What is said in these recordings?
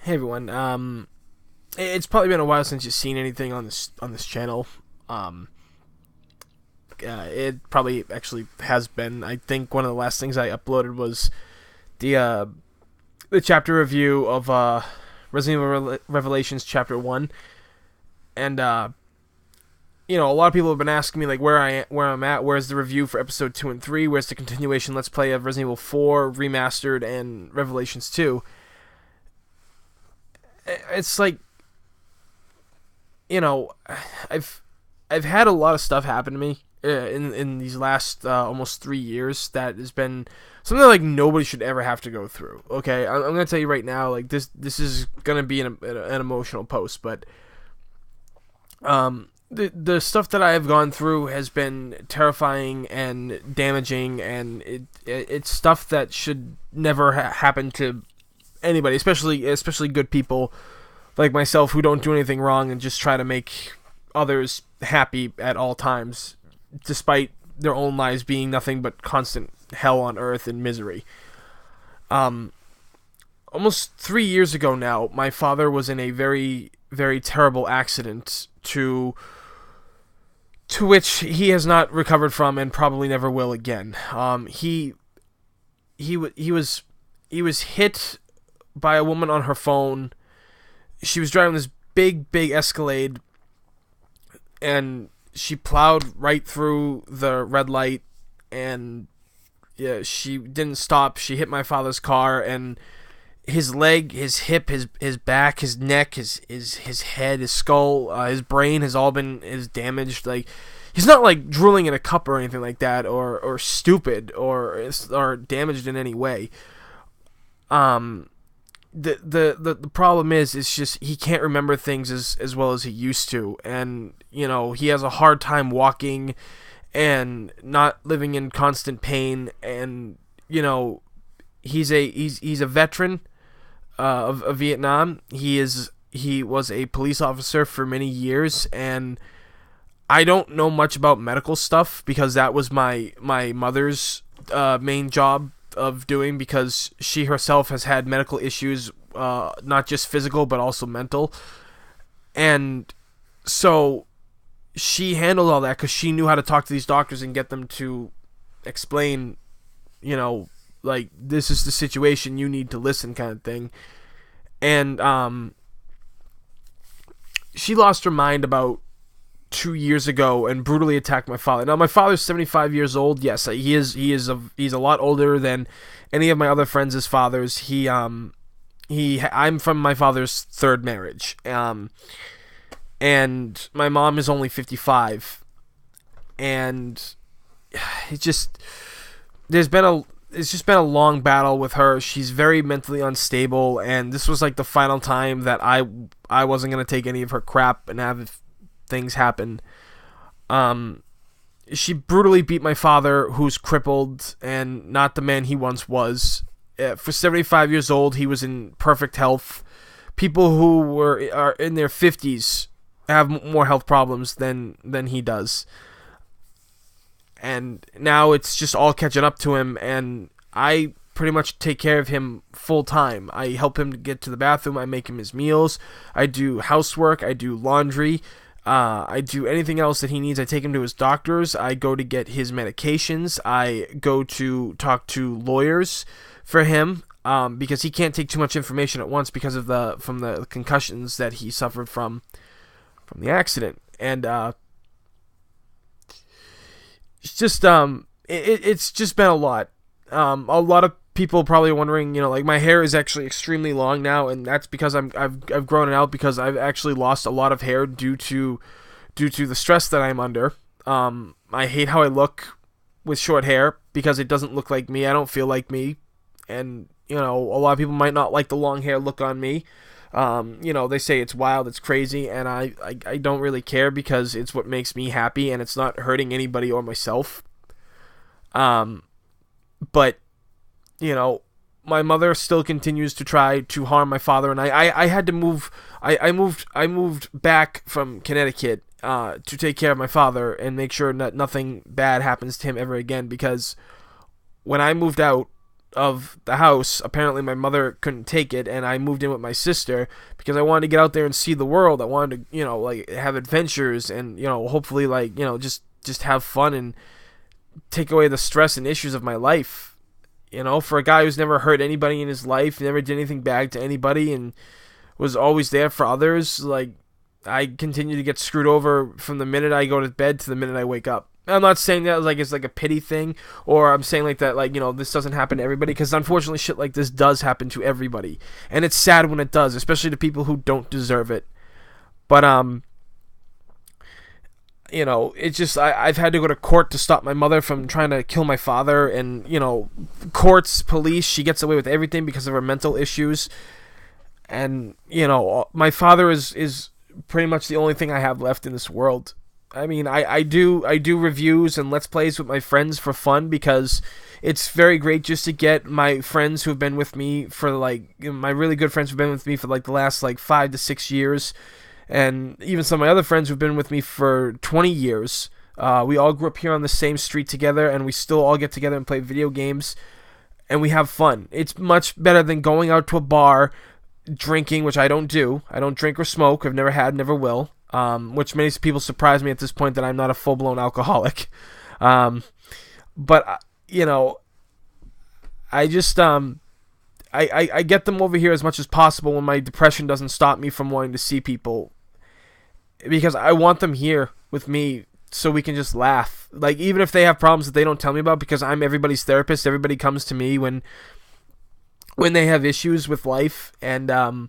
Hey everyone. It's probably been a while since you've seen anything on this channel. Um, it probably actually has been. I think one of the last things I uploaded was the chapter review of Resident Evil Revelations Chapter One, and a lot of people have been asking me like where I'm at. Where's the review for Episode 2 and 3? Where's the continuation Let's Play of Resident Evil 4 Remastered and Revelations 2? It's like, you know, I've I've had a lot of stuff happen to me in these last almost 3 years that has been something like nobody should ever have to go through. Okay, I'm gonna tell you right now, like this is gonna be an emotional post, but the stuff that I have gone through has been terrifying and damaging, and it's stuff that should never happen to anybody, especially good people like myself who don't do anything wrong and just try to make others happy at all times, despite their own lives being nothing but constant hell on earth and misery. Almost 3 years ago now, my father was in a very, very terrible accident to which he has not recovered from and probably never will again. He was hit by a woman on her phone. She was driving this big Escalade, and she plowed right through the red light, and yeah, she didn't stop. She hit my father's car, and his leg, his hip, his back, his neck, his head, his skull, his brain has all been damaged. Like, he's not like drooling in a cup or anything like that, or stupid or damaged in any way. The problem is it's just he can't remember things as well as he used to, and he has a hard time walking and not living in constant pain, and he's a veteran of Vietnam. He was a police officer for many years, and I don't know much about medical stuff because that was my mother's main job of doing, because she herself has had medical issues, not just physical but also mental, and so she handled all that because she knew how to talk to these doctors and get them to explain, like, this is the situation, you need to listen, kind of thing. And she lost her mind about 2 years ago and brutally attacked my father. Now, my father's 75 years old. Yes, he's a lot older than any of my other friends' fathers. I'm from my father's third marriage. And my mom is only 55. And it's just been a long battle with her. She's very mentally unstable, and this was like the final time that I wasn't going to take any of her crap and have things happen. She brutally beat my father, who's crippled and not the man he once was. For 75 years old, he was in perfect health. People who are in their 50s have more health problems than he does. And now it's just all catching up to him, and I pretty much take care of him full time. I help him to get to the bathroom. I make him his meals. I do housework. I do laundry. I do anything else that he needs. I take him to his doctors. I go to get his medications. I go to talk to lawyers for him, because he can't take too much information at once because of the concussions that he suffered from the accident. And it's just it's just been a lot. A lot of people probably are wondering, like, my hair is actually extremely long now, and that's because I've grown it out, because I've actually lost a lot of hair due to the stress that I'm under. I hate how I look with short hair because it doesn't look like me. I don't feel like me, and a lot of people might not like the long hair look on me. They say it's wild, it's crazy, and I don't really care because it's what makes me happy, and it's not hurting anybody or myself. But my mother still continues to try to harm my father, and I had to move. I moved back from Connecticut to take care of my father and make sure that nothing bad happens to him ever again, because when I moved out, of the house. Apparently my mother couldn't take it, and I moved in with my sister because I wanted to get out there and see the world. I wanted to, like, have adventures and, hopefully, like, just have fun and take away the stress and issues of my life. For a guy who's never hurt anybody in his life, never did anything bad to anybody, and was always there for others, like, I continue to get screwed over from the minute I go to bed to the minute I wake up. I'm not saying that like it's like a pity thing, or I'm saying like that, like, this doesn't happen to everybody, because unfortunately shit like this does happen to everybody, and it's sad when it does, especially to people who don't deserve it. But it's just, I've had to go to court to stop my mother from trying to kill my father, and courts, police, she gets away with everything because of her mental issues. And my father is pretty much the only thing I have left in this world. I mean, I do reviews and let's plays with my friends for fun, because it's very great just to get my friends who've been with me for, like, my really good friends who've been with me for like the last like 5 to 6 years, and even some of my other friends who've been with me for 20 years. We all grew up here on the same street together, and we still all get together and play video games, and we have fun. It's much better than going out to a bar, drinking, which I don't do. I don't drink or smoke. I've never had, never will. Which many people surprise me at this point that I'm not a full-blown alcoholic. But I just, I get them over here as much as possible when my depression doesn't stop me from wanting to see people, because I want them here with me so we can just laugh. Like, even if they have problems that they don't tell me about, because I'm everybody's therapist, everybody comes to me when they have issues with life, and I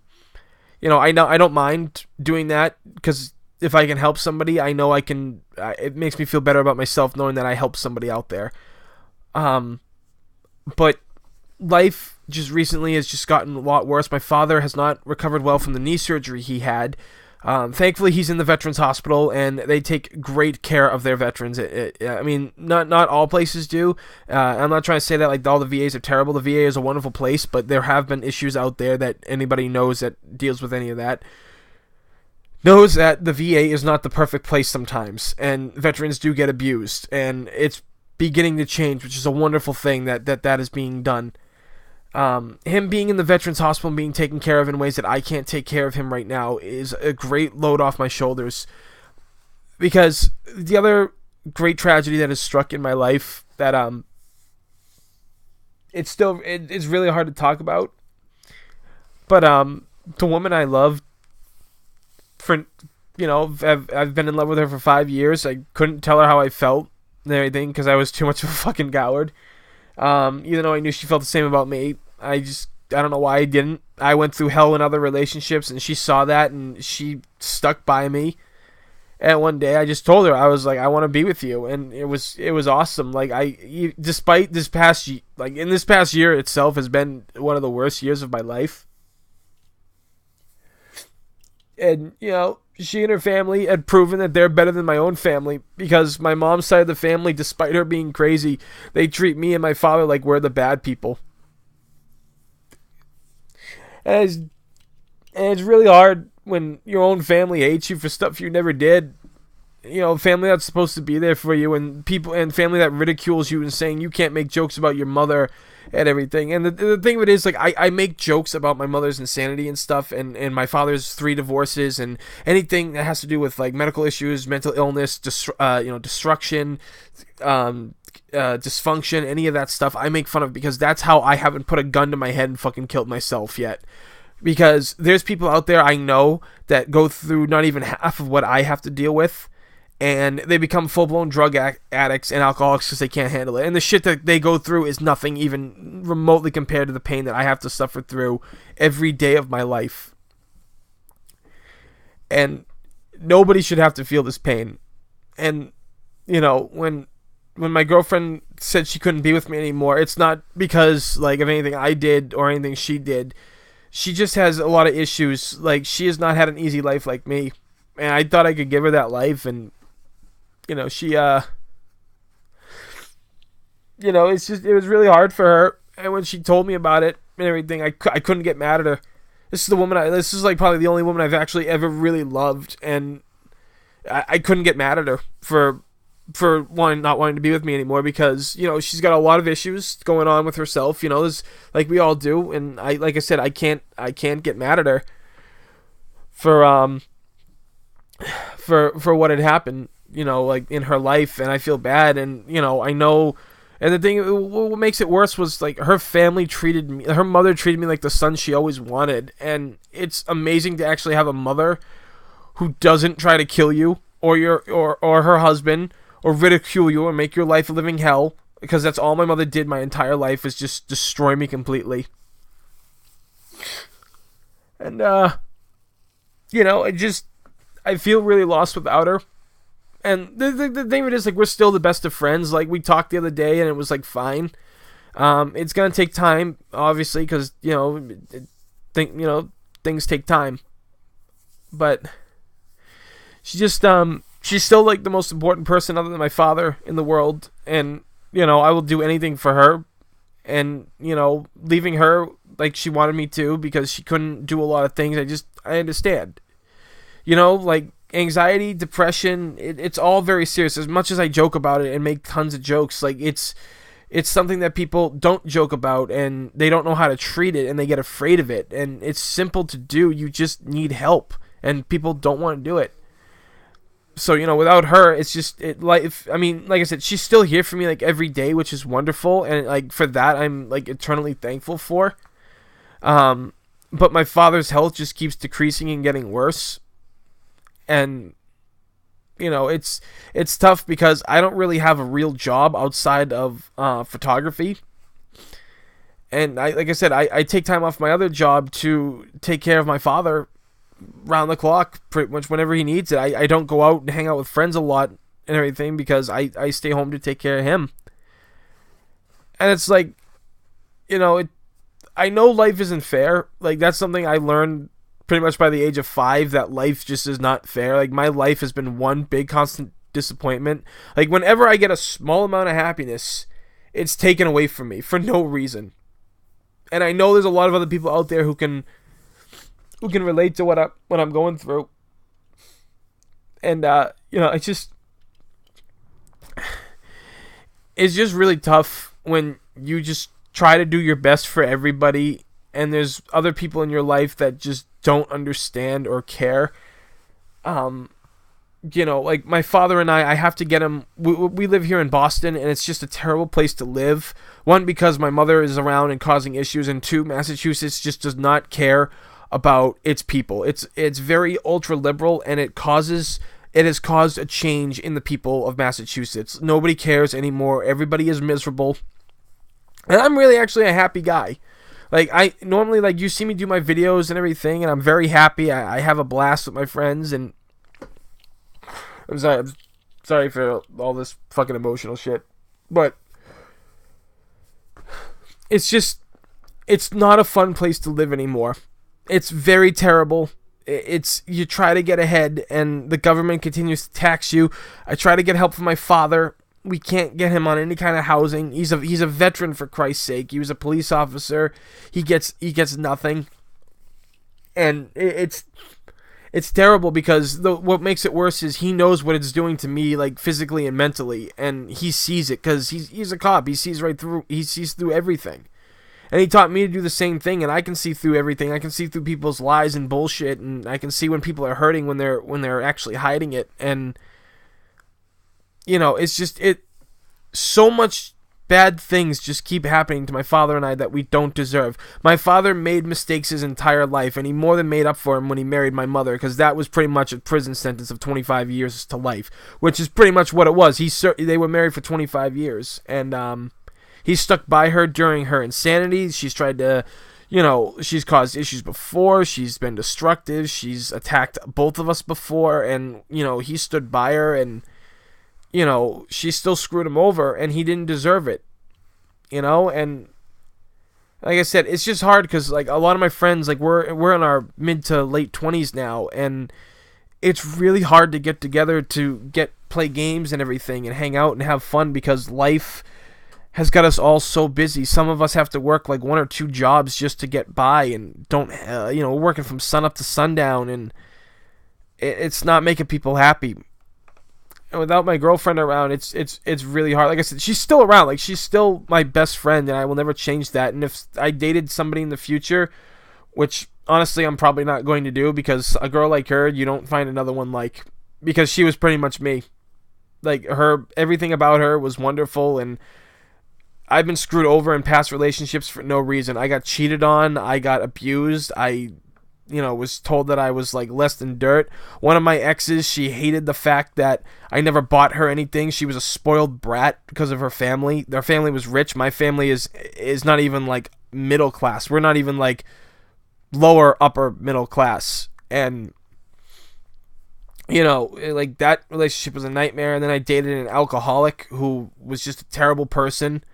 don't mind doing that, because if I can help somebody, I know I can. It makes me feel better about myself knowing that I helped somebody out there. But life just recently has just gotten a lot worse. My father has not recovered well from the knee surgery he had. Thankfully, he's in the Veterans Hospital, and they take great care of their veterans. I mean, not all places do. I'm not trying to say that like all the VAs are terrible. The VA is a wonderful place, but there have been issues out there that anybody knows that deals with any of that knows that the VA is not the perfect place sometimes, and veterans do get abused, and it's beginning to change, which is a wonderful thing that is being done. Him being in the Veterans Hospital and being taken care of in ways that I can't take care of him right now is a great load off my shoulders. Because the other great tragedy that has struck in my life that it's really hard to talk about. But the woman I love, for I've been in love with her for 5 years. I couldn't tell her how I felt and everything because I was too much of a fucking coward. Even though I knew she felt the same about me, I don't know why I didn't. I went through hell in other relationships, and she saw that, and she stuck by me. And one day, I just told her, I was like, I want to be with you, and it was awesome. Like, despite this past year itself has been one of the worst years of my life. And she and her family had proven that they're better than my own family, because my mom's side of the family, despite her being crazy, they treat me and my father like we're the bad people. And it's really hard when your own family hates you for stuff you never did. Family that's supposed to be there for you, and family that ridicules you and saying you can't make jokes about your mother and everything. And the thing of it is, like, I make jokes about my mother's insanity and stuff, and my father's 3 divorces, and anything that has to do with like medical issues, mental illness, destruction, dysfunction, any of that stuff, I make fun of, because that's how I haven't put a gun to my head and fucking killed myself yet. Because there's people out there I know that go through not even half of what I have to deal with, and they become full-blown drug addicts and alcoholics because they can't handle it. And the shit that they go through is nothing even remotely compared to the pain that I have to suffer through every day of my life. And nobody should have to feel this pain. And, when my girlfriend said she couldn't be with me anymore, it's not because, like, of anything I did or anything she did. She just has a lot of issues. Like, she has not had an easy life like me. And I thought I could give her that life, and she, it was really hard for her. And when she told me about it and everything, I couldn't get mad at her. This is like probably the only woman I've actually ever really loved. And I couldn't get mad at her for for not wanting to be with me anymore, because she's got a lot of issues going on with herself. There's, like we all do, and like I said, I can't get mad at her for what had happened, like in her life, and I feel bad, and I know. And the thing, what makes it worse was, like, her mother treated me like the son she always wanted, and it's amazing to actually have a mother who doesn't try to kill you or her husband, or ridicule you or make your life a living hell, because that's all my mother did my entire life, is just destroy me completely. And I feel really lost without her. And the thing of it is, like, we're still the best of friends. Like, we talked the other day, and it was, like, fine. It's gonna take time, obviously, because, things take time. But she's still, like, the most important person other than my father in the world. And, I will do anything for her. And, leaving her like she wanted me to, because she couldn't do a lot of things, I understand. Like, anxiety, depression, it's all very serious. As much as I joke about it and make tons of jokes, like, it's something that people don't joke about, and they don't know how to treat it, and they get afraid of it. And it's simple to do. You just need help, and people don't want to do it. So, without her, it's just, like I said, she's still here for me, like, every day, which is wonderful, and, like, for that, I'm, like, eternally thankful for. But my father's health just keeps decreasing and getting worse. And, it's tough, because I don't really have a real job outside of photography. And like I said, I take time off my other job to take care of my father round the clock, pretty much whenever he needs it. I don't go out and hang out with friends a lot and everything, because I stay home to take care of him. And it's like, I know life isn't fair. Like, that's something I learned pretty much by the age of 5, that life just is not fair. Like, my life has been one big constant disappointment. Like, whenever I get a small amount of happiness, it's taken away from me for no reason. And I know there's a lot of other people out there who can relate to what I'm going through. And it's just really tough when you just try to do your best for everybody, and there's other people in your life that just don't understand or care. Like, my father and I have to get him. We live here in Boston, and it's just a terrible place to live. One, because my mother is around and causing issues, and two, Massachusetts just does not care about its people. It's very ultra liberal, and it has caused a change in the people of Massachusetts. Nobody cares anymore. Everybody is miserable, and I'm really actually a happy guy. Like, I normally, like, you see me do my videos and everything, and I'm very happy. I have a blast with my friends, and I'm sorry for all this fucking emotional shit, but it's not a fun place to live anymore. It's very terrible. You try to get ahead, and the government continues to tax you. I try to get help from my father. We can't get him on any kind of housing. He's a veteran, for Christ's sake. He was a police officer. He gets nothing. And it's terrible, because what makes it worse is he knows what it's doing to me, like, physically and mentally, and he sees it, because he's a cop. He sees through everything. And he taught me to do the same thing, and I can see through everything. I can see through people's lies and bullshit, and I can see when people are hurting when they're actually hiding it. And it's just so much bad things just keep happening to my father and I that we don't deserve. My father made mistakes his entire life, and he more than made up for them when he married my mother, because that was pretty much a prison sentence of 25 years to life, which is pretty much what it was. They were married for 25 years, and he stuck by her during her insanity. She's tried to, she's caused issues before. She's been destructive. She's attacked both of us before, and, he stood by her, and she still screwed him over, and he didn't deserve it, and like I said, it's just hard, because, like, a lot of my friends, like, we're in our mid to late 20s now, and it's really hard to get together to play games and everything, and hang out and have fun, because life has got us all so busy. Some of us have to work, like, 1 or 2 jobs just to get by, and working from sun up to sundown, and it's not making people happy. And without my girlfriend around, it's really hard. Like I said, she's still around. Like, she's still my best friend, and I will never change that. And if I dated somebody in the future, which honestly I'm probably not going to do, because a girl like her, you don't find another one like, because she was pretty much me. Like, her, everything about her was wonderful, and I've been screwed over in past relationships for no reason. I got cheated on, I got abused, I was told that I was like less than dirt. One of my exes, she hated the fact that I never bought her anything. She was a spoiled brat because of her family. Their family was rich. My family is not even like middle class. We're not even like lower upper middle class. And like, that relationship was a nightmare. And then I dated an alcoholic who was just a terrible person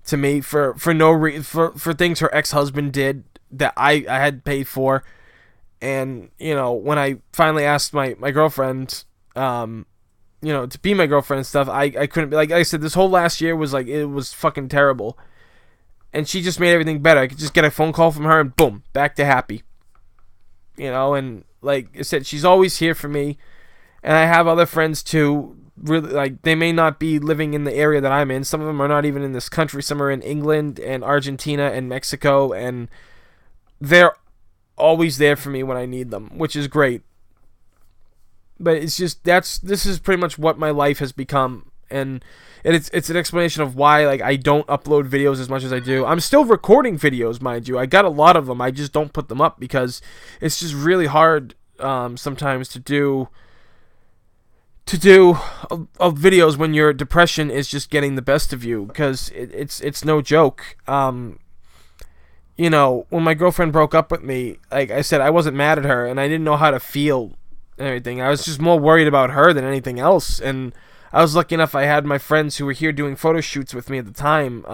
to me for no reason, for things her ex-husband did that I had paid for. And, when I finally asked my girlfriend, to be my girlfriend and stuff, I couldn't be, like I said, this whole last year was like, it was fucking terrible. And she just made everything better. I could just get a phone call from her and boom, back to happy. And like I said, she's always here for me. And I have other friends too, really, like, they may not be living in the area that I'm in. Some of them are not even in this country. Some are in England and Argentina and Mexico, and they're always there for me when I need them, which is great. But it's just, this is pretty much what my life has become, and it's an explanation of why, like, I don't upload videos as much as I do. I'm still recording videos, mind you. I got a lot of them. I just don't put them up because it's just really hard sometimes to do videos when your depression is just getting the best of you, because it's no joke. When my girlfriend broke up with me, like I said, I wasn't mad at her, and I didn't know how to feel and everything. I was just more worried about her than anything else. And I was lucky enough I had my friends who were here doing photo shoots with me at the time.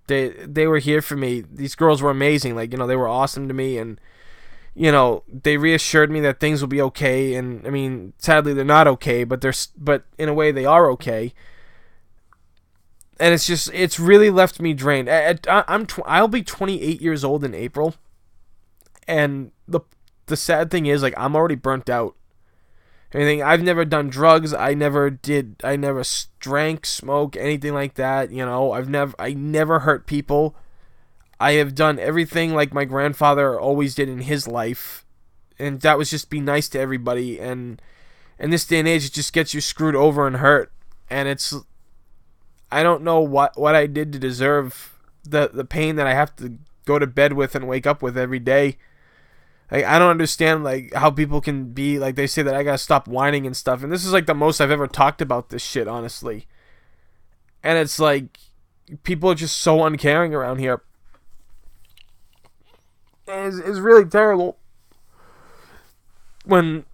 They were here for me. These girls were amazing. Like, they were awesome to me, and they reassured me that things will be okay. And I mean, sadly they're not okay, but in a way they are okay. And it's really left me drained. I'll be 28 years old in April, and the sad thing is, like, I'm already burnt out. I've never done drugs. I never drank, smoke, anything like that. I never hurt people. I have done everything like my grandfather always did in his life, and that was just be nice to everybody. And in this day and age, it just gets you screwed over and hurt, and I don't know what I did to deserve the pain that I have to go to bed with and wake up with every day. Like, I don't understand, like, how people can be, like, they say that I gotta stop whining and stuff. And this is, like, the most I've ever talked about this shit, honestly. And it's, like, people are just so uncaring around here. And it's really terrible when,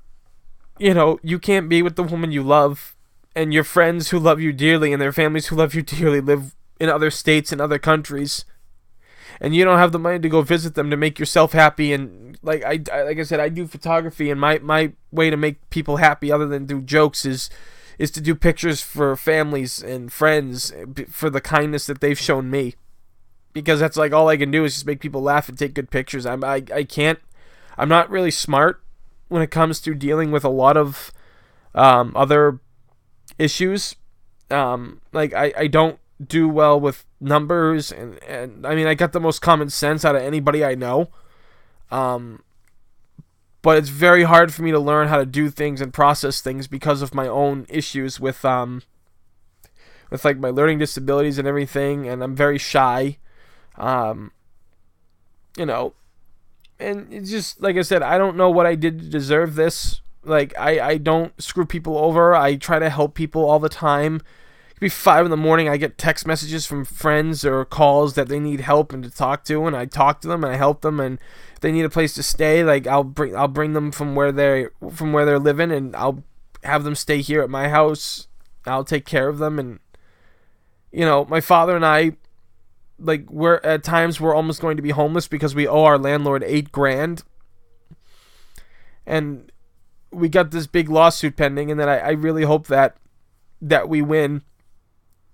you can't be with the woman you love, and your friends who love you dearly and their families who love you dearly live in other states and other countries, and you don't have the money to go visit them to make yourself happy. And like I said, I do photography, and my way to make people happy, other than do jokes, is to do pictures for families and friends for the kindness that they've shown me, because that's like all I can do is just make people laugh and take good pictures. I'm not really smart when it comes to dealing with a lot of other issues. Like, I don't do well with numbers, and I mean, I got the most common sense out of anybody I know, but it's very hard for me to learn how to do things and process things because of my own issues with like my learning disabilities and everything, and I'm very shy, and it's just, like I said, I don't know what I did to deserve this. Like, I don't screw people over. I try to help people all the time. It could be 5 a.m, I get text messages from friends or calls that they need help and to talk to, and I talk to them and I help them. And if they need a place to stay, like, I'll bring them from where they're living, and I'll have them stay here at my house. I'll take care of them. And my father and I, like, we're almost going to be homeless because we owe our landlord $8,000, and we got this big lawsuit pending, and then I really hope that we win,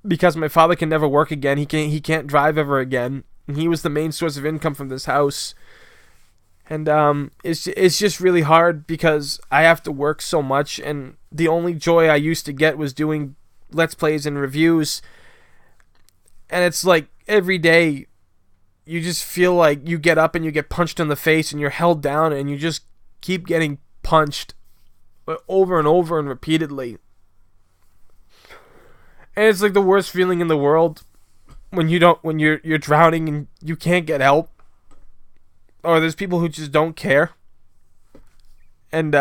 because my father can never work again. He can't drive ever again. And he was the main source of income from this house. And it's just really hard because I have to work so much, and the only joy I used to get was doing Let's Plays and reviews. And it's like every day you just feel like you get up and you get punched in the face and you're held down and you just keep getting punched over and over and repeatedly. And it's like the worst feeling in the world when you're drowning and you can't get help. Or there's people who just don't care. And,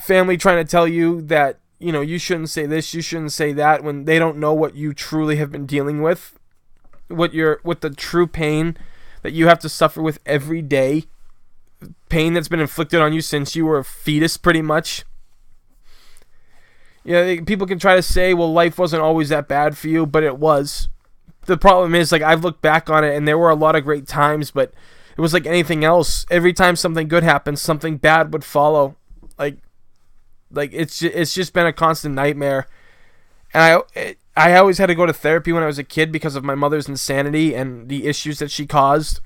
family trying to tell you that, you shouldn't say this, you shouldn't say that, when they don't know what you truly have been dealing with. What the true pain that you have to suffer with every day. Pain that's been inflicted on you since you were a fetus, pretty much. People can try to say, well, life wasn't always that bad for you, but it was. The problem is, like, I've looked back on it, and there were a lot of great times, but it was like anything else. Every time something good happened, something bad would follow. Like it's just been a constant nightmare. And I always had to go to therapy when I was a kid because of my mother's insanity and the issues that she caused.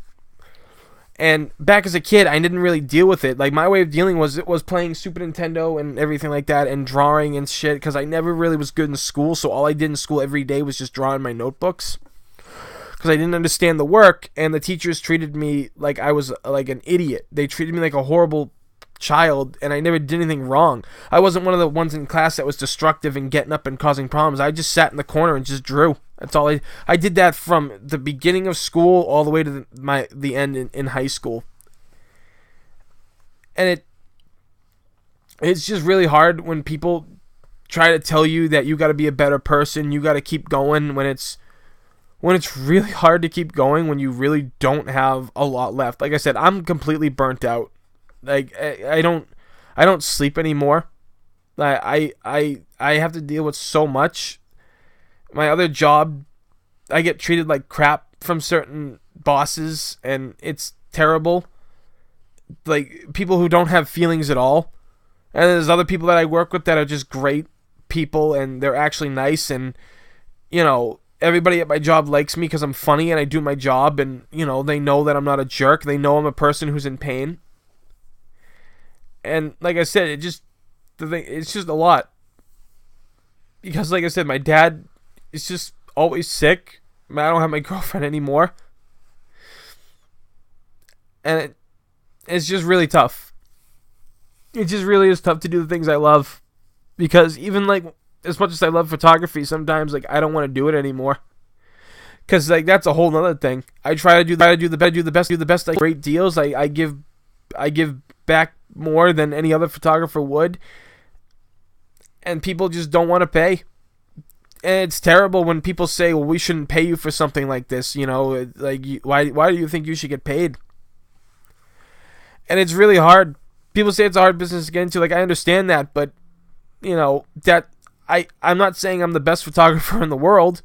And back as a kid, I didn't really deal with it. Like, my way of dealing was playing Super Nintendo and everything like that, and drawing and shit, because I never really was good in school, so all I did in school every day was just draw in my notebooks. Because I didn't understand the work, and the teachers treated me like I was like an idiot. They treated me like a horrible child, and I never did anything wrong. I wasn't one of the ones in class that was destructive and getting up and causing problems. I just sat in the corner and just drew. That's all I did that from the beginning of school all the way to the end in high school. And it's just really hard when people try to tell you that you got to be a better person, you got to keep going, when it's really hard to keep going when you really don't have a lot left. Like I said, I'm completely burnt out. Like, I don't sleep anymore. I have to deal with so much. My other job, I get treated like crap from certain bosses, and it's terrible. Like, people who don't have feelings at all. And there's other people that I work with that are just great people, and they're actually nice, and, everybody at my job likes me because I'm funny and I do my job, and, they know that I'm not a jerk. They know I'm a person who's in pain. And like I said, it's just a lot. Because like I said, my dad is just always sick. I don't have my girlfriend anymore. And it's just really tough. It just really is tough to do the things I love. Because even like, as much as I love photography, sometimes like I don't want to do it anymore. Because like that's a whole nother thing. I try to do the best. Like, great deals. I give back more than any other photographer would, and people just don't want to pay. And it's terrible when people say, well, we shouldn't pay you for something like this, like, why do you think you should get paid? And it's really hard. People say it's a hard business to get into. Like, I understand that, but that I'm not saying I'm the best photographer in the world,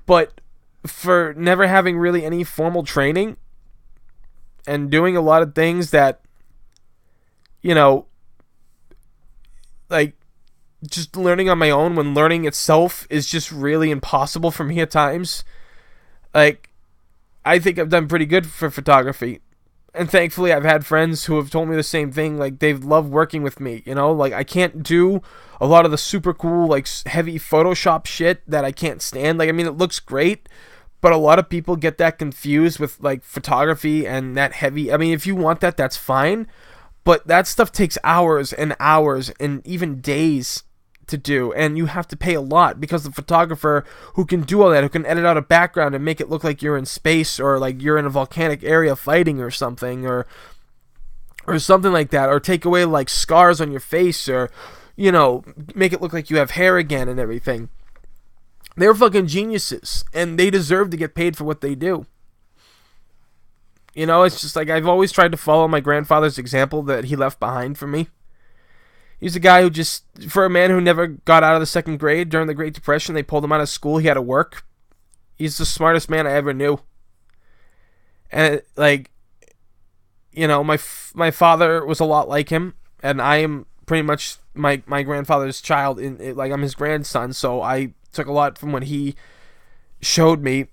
but for never having really any formal training and doing a lot of things that, like, just learning on my own when learning itself is just really impossible for me at times. Like, I think I've done pretty good for photography. And thankfully, I've had friends who have told me the same thing. Like, they've loved working with me, Like, I can't do a lot of the super cool, like, heavy Photoshop shit that I can't stand. Like, I mean, it looks great, but a lot of people get that confused with, like, photography and that heavy. I mean, if you want that, that's fine. But that stuff takes hours and hours and even days to do, and you have to pay a lot, because the photographer who can do all that, who can edit out a background and make it look like you're in space, or like you're in a volcanic area fighting or something, or something like that, or take away like scars on your face, or make it look like you have hair again and everything. They're fucking geniuses, and they deserve to get paid for what they do. It's just like, I've always tried to follow my grandfather's example that he left behind for me. He's a guy who just, for a man who never got out of the second grade during the Great Depression, they pulled him out of school, he had to work. He's the smartest man I ever knew. And, like, my father was a lot like him, and I am pretty much my grandfather's child, like, I'm his grandson, so I took a lot from what he showed me.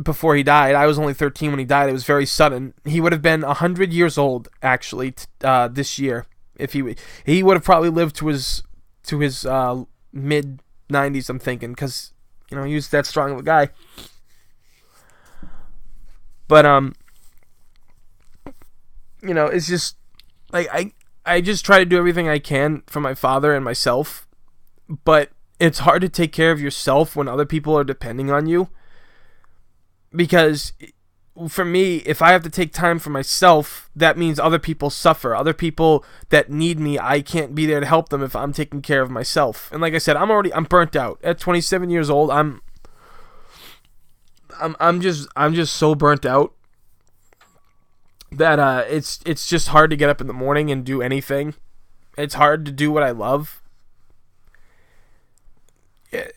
before he died. I was only 13 when he died. It was very sudden. He would have been 100 years old actually this year if he would have probably lived to his mid 90s. I'm thinking because he was that strong of a guy. But it's just like I just try to do everything I can for my father and myself, but it's hard to take care of yourself when other people are depending on you. Because for me, if I have to take time for myself, that means other people suffer. Other people that need me, I can't be there to help them if I'm taking care of myself. And like I said, I'm burnt out. At 27 years old, I'm just so burnt out that it's just hard to get up in the morning and do anything. It's hard to do what I love.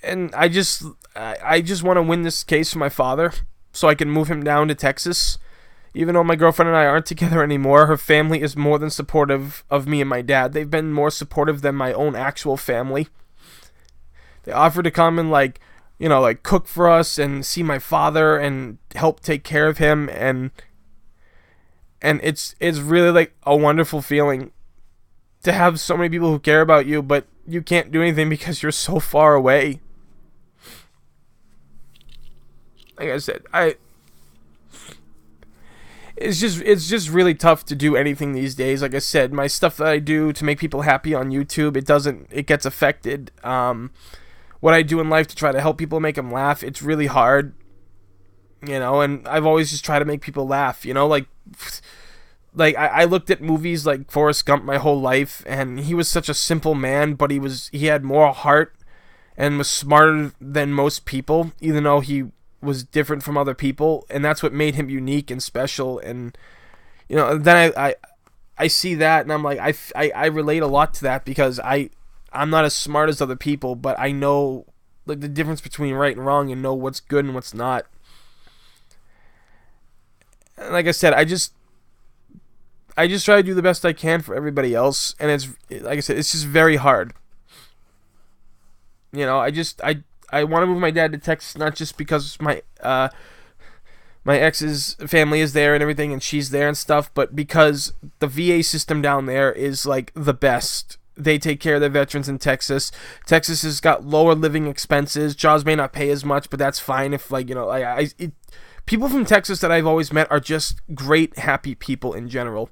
And I just want to win this case for my father so I can move him down to Texas. Even though my girlfriend and I aren't together anymore, her family is more than supportive of me and my dad. They've been more supportive than my own actual family. They offered to come and like cook for us and see my father and help take care of him, and it's really like a wonderful feeling to have so many people who care about you, but you can't do anything because you're so far away. Like I said, it's just really tough to do anything these days. Like I said, my stuff that I do to make people happy on YouTube, it gets affected. What I do in life to try to help people, make them laugh, it's really hard. And I've always just tried to make people laugh. Like I looked at movies like Forrest Gump my whole life, and he was such a simple man, but he had more heart and was smarter than most people, even though he was different from other people, and that's what made him unique and special. And then I see that, and I'm like, I relate a lot to that because I'm not as smart as other people, but I know like the difference between right and wrong and know what's good and what's not. And like I said, I just try to do the best I can for everybody else, and it's like I said, it's just very hard. I want to move my dad to Texas, not just because my ex's family is there and everything, and she's there and stuff, but because the VA system down there is like the best. They take care of their veterans in Texas. Texas has got lower living expenses. Jobs may not pay as much, but that's fine if people from Texas that I've always met are just great, happy people in general.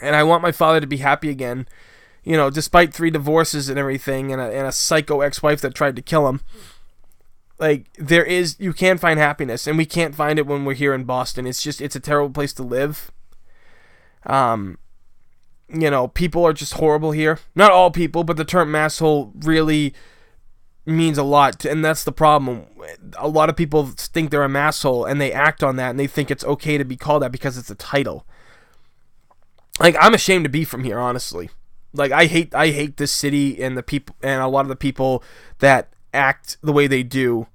And I want my father to be happy again. Despite 3 divorces and everything, and a psycho ex-wife that tried to kill him. Like, you can find happiness, and we can't find it when we're here in Boston. It's a terrible place to live. People are just horrible here. Not all people, but the term masshole really means a lot, and that's the problem. A lot of people think they're a masshole, and they act on that, and they think it's okay to be called that because it's a title. Like, I'm ashamed to be from here, honestly. Like, I hate this city and the people, and a lot of the people that act the way they do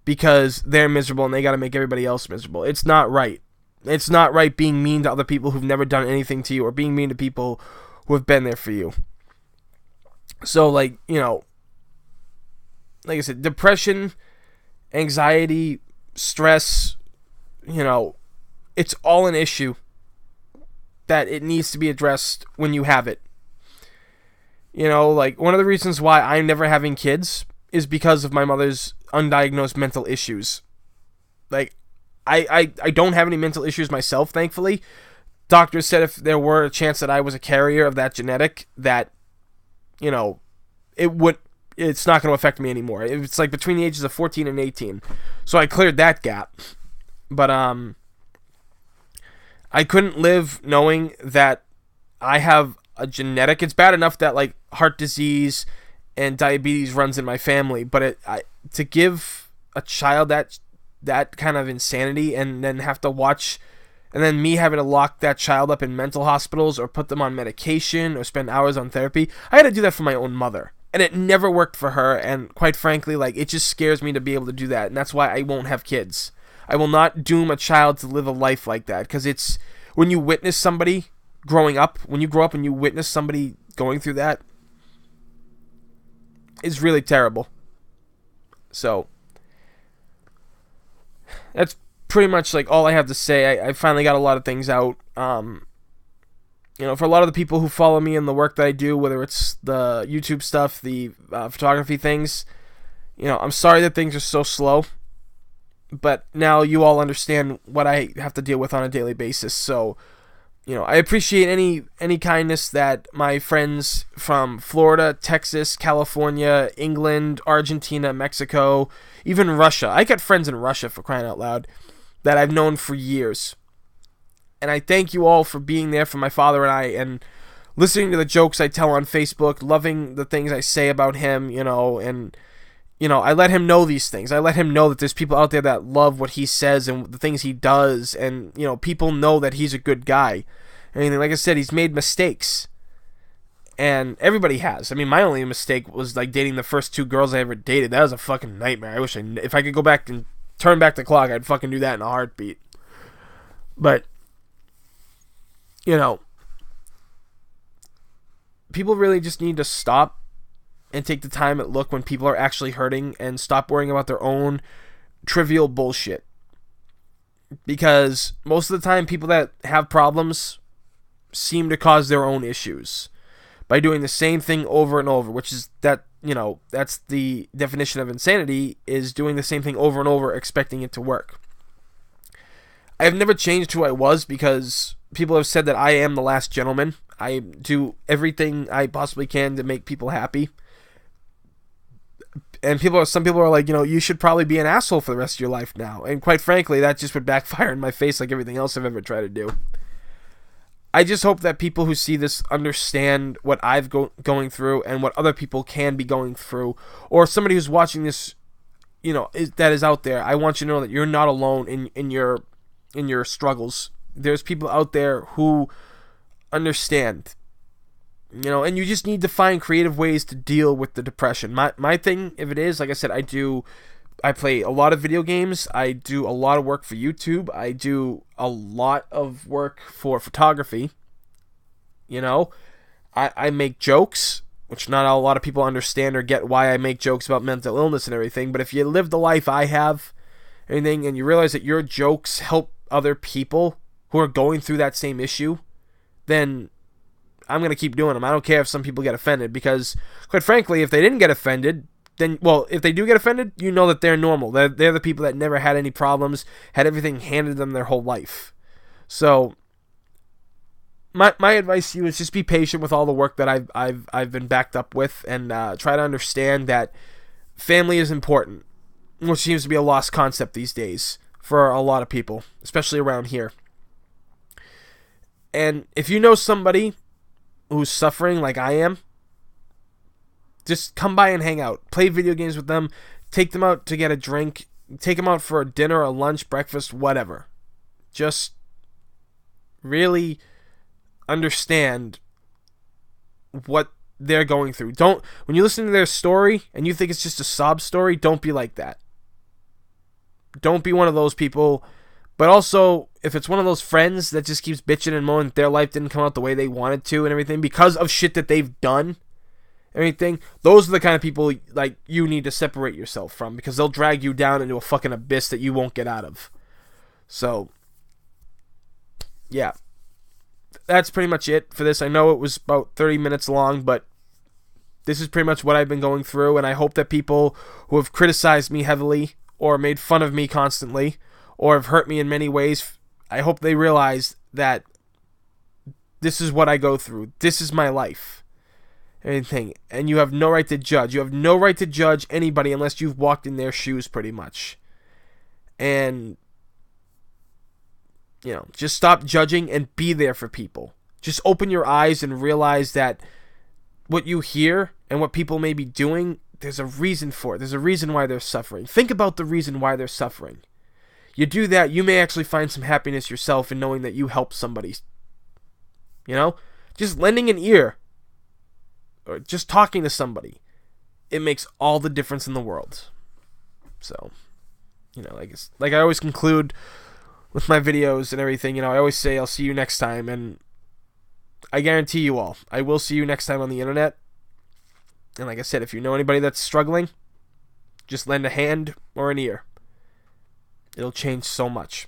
because they're miserable and they got to make everybody else miserable. It's not right. It's not right being mean to other people who've never done anything to you, or being mean to people who have been there for you. So, like I said, depression, anxiety, stress, it's all an issue that it needs to be addressed when you have it. Like, one of the reasons why I'm never having kids is because of my mother's undiagnosed mental issues. Like, I don't have any mental issues myself, thankfully. Doctors said if there were a chance that I was a carrier of that genetic, that, it's not going to affect me anymore. It's like between the ages of 14 and 18. So I cleared that gap. But, I couldn't live knowing that I have a genetic. It's bad enough that like heart disease and diabetes runs in my family, but to give a child that kind of insanity, and then have to watch, and then me having to lock that child up in mental hospitals or put them on medication or spend hours on therapy. I had to do that for my own mother, and it never worked for her. And quite frankly, like, it just scares me to be able to do that, and that's why I won't have kids. I will not doom a child to live a life like that, because it's when you witness somebody growing up, when you grow up and you witness somebody going through that, it's really terrible. So that's pretty much like all I have to say. I finally got a lot of things out. For a lot of the people who follow me in the work that I do, whether it's the YouTube stuff, the photography things, I'm sorry that things are so slow, but now you all understand what I have to deal with on a daily basis. So, I appreciate any kindness that my friends from Florida, Texas, California, England, Argentina, Mexico, even Russia. I got friends in Russia, for crying out loud, that I've known for years. And I thank you all for being there for my father and I, and listening to the jokes I tell on Facebook, loving the things I say about him, and I let him know these things. I let him know that there's people out there that love what he says and the things he does, and people know that he's a good guy. Like I said, he's made mistakes, and everybody has. I mean, my only mistake was like dating the first 2 girls I ever dated. That was a fucking nightmare. I wish if I could go back and turn back the clock, I'd fucking do that in a heartbeat. But people really just need to stop and take the time and look when people are actually hurting, and stop worrying about their own trivial bullshit. Because most of the time, people that have problems seem to cause their own issues by doing the same thing over and over, which is that's the definition of insanity, is doing the same thing over and over, expecting it to work. I have never changed who I was, because people have said that I am the last gentleman. I do everything I possibly can to make people happy. And some people are like, you should probably be an asshole for the rest of your life now. And quite frankly, that just would backfire in my face like everything else I've ever tried to do. I just hope that people who see this understand what I've going through and what other people can be going through. Or somebody who's watching this, that is out there. I want you to know that you're not alone in your struggles. There's people out there who understand. And you just need to find creative ways to deal with the depression. My thing, if it is, like I said, I play a lot of video games. I do a lot of work for YouTube. I do a lot of work for photography. I make jokes, which not a lot of people understand or get why I make jokes about mental illness and everything. But if you live the life I have, and you realize that your jokes help other people who are going through that same issue, then I'm going to keep doing them. I don't care if some people get offended, because, quite frankly, if they didn't get offended, then, if they do get offended, you know that they're normal. They're the people that never had any problems, had everything handed them their whole life. So, my advice to you is just be patient with all the work that I've been backed up with, and try to understand that family is important, which seems to be a lost concept these days for a lot of people, especially around here. And if you know somebody who's suffering like I am, just come by and hang out. Play video games with them. Take them out to get a drink. Take them out for a dinner, a lunch, breakfast, whatever. Just really understand what they're going through. When you listen to their story and you think it's just a sob story, don't be like that. Don't be one of those people. But also, if it's one of those friends that just keeps bitching and moaning that their life didn't come out the way they wanted to and everything because of shit that they've done, everything, those are the kind of people like you need to separate yourself from, because they'll drag you down into a fucking abyss that you won't get out of. So, yeah. That's pretty much it for this. I know it was about 30 minutes long, but this is pretty much what I've been going through, and I hope that people who have criticized me heavily or made fun of me constantly or have hurt me in many ways, I hope they realize that this is what I go through. This is my life. Anything. And you have no right to judge. You have no right to judge anybody unless you've walked in their shoes, pretty much. And, just stop judging and be there for people. Just open your eyes and realize that what you hear and what people may be doing, there's a reason for it. There's a reason why they're suffering. Think about the reason why they're suffering. You do that, you may actually find some happiness yourself in knowing that you helped somebody. Just lending an ear or just talking to somebody, it makes all the difference in the world. So, like I always conclude with my videos and everything, I always say I'll see you next time, and I guarantee you all, I will see you next time on the internet. And like I said, if you know anybody that's struggling, just lend a hand or an ear. It'll change so much.